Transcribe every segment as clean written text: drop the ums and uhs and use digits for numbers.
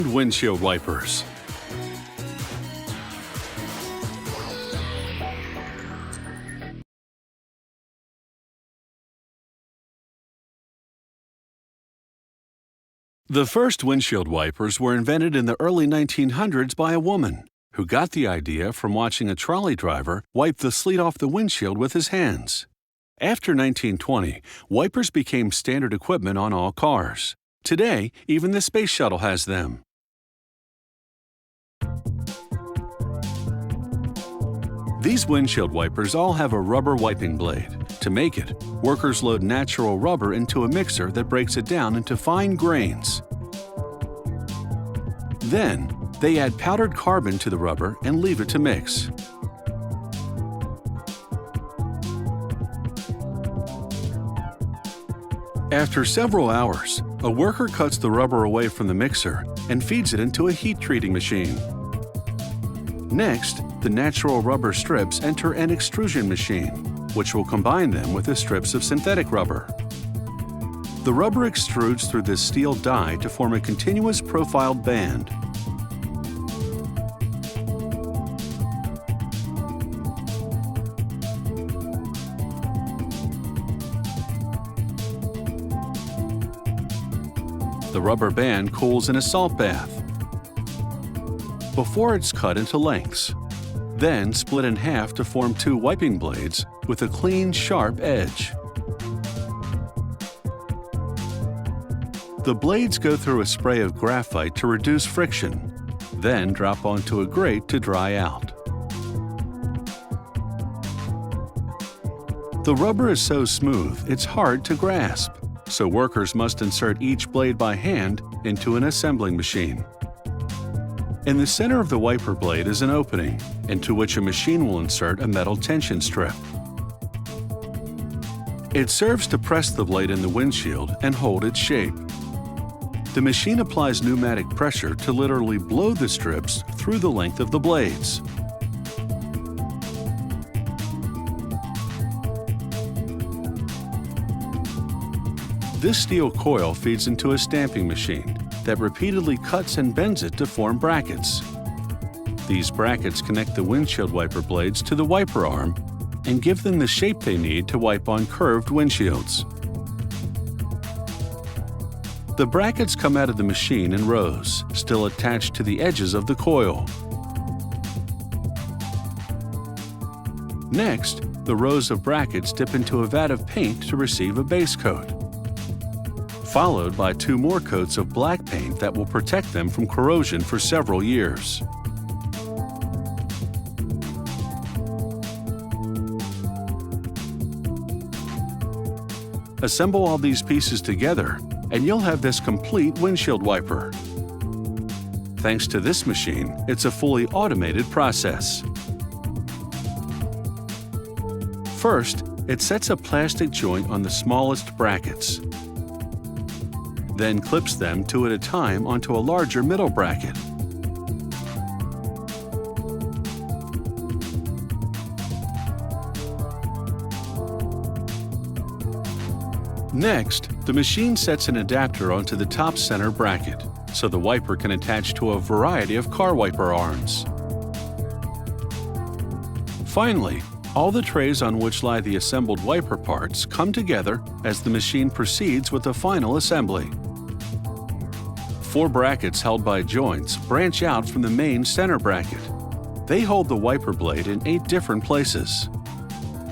Windshield wipers. The first windshield wipers were invented in the early 1900s by a woman who got the idea from watching a trolley driver wipe the sleet off the windshield with his hands. After 1920, wipers became standard equipment on all cars. Today, even the space shuttle has them. These windshield wipers all have a rubber wiping blade. To make it, workers load natural rubber into a mixer that breaks it down into fine grains. Then, they add powdered carbon to the rubber and leave it to mix. After several hours, a worker cuts the rubber away from the mixer and feeds it into a heat treating machine. Next, the natural rubber strips enter an extrusion machine, which will combine them with the strips of synthetic rubber. The rubber extrudes through this steel die to form a continuous profiled band. The rubber band cools in a salt bath before it's cut into lengths, then split in half to form two wiping blades with a clean, sharp edge. The blades go through a spray of graphite to reduce friction, then drop onto a grate to dry out. The rubber is so smooth it's hard to grasp, so workers must insert each blade by hand into an assembling machine. In the center of the wiper blade is an opening, into which a machine will insert a metal tension strip. It serves to press the blade in the windshield and hold its shape. The machine applies pneumatic pressure to literally blow the strips through the length of the blades. This steel coil feeds into a stamping machine that repeatedly cuts and bends it to form brackets. These brackets connect the windshield wiper blades to the wiper arm and give them the shape they need to wipe on curved windshields. The brackets come out of the machine in rows, still attached to the edges of the coil. Next, the rows of brackets dip into a vat of paint to receive a base coat, followed by two more coats of black paint that will protect them from corrosion for several years. Assemble all these pieces together, and you'll have this complete windshield wiper. Thanks to this machine, it's a fully automated process. First, it sets a plastic joint on the smallest brackets, then clips them two at a time onto a larger middle bracket. Next, the machine sets an adapter onto the top center bracket, so the wiper can attach to a variety of car wiper arms. Finally, all the trays on which lie the assembled wiper parts come together as the machine proceeds with the final assembly. 4 brackets held by joints branch out from the main center bracket. They hold the wiper blade in 8 different places.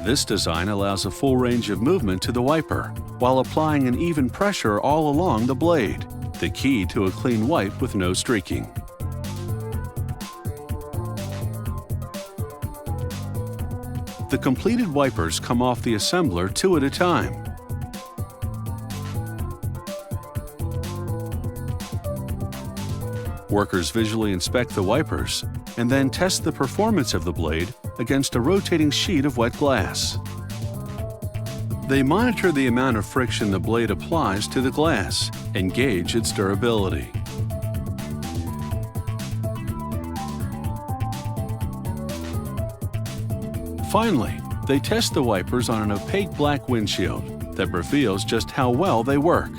This design allows a full range of movement to the wiper while applying an even pressure all along the blade, the key to a clean wipe with no streaking. The completed wipers come off the assembler 2 at a time. Workers visually inspect the wipers and then test the performance of the blade against a rotating sheet of wet glass. They monitor the amount of friction the blade applies to the glass and gauge its durability. Finally, they test the wipers on an opaque black windshield that reveals just how well they work.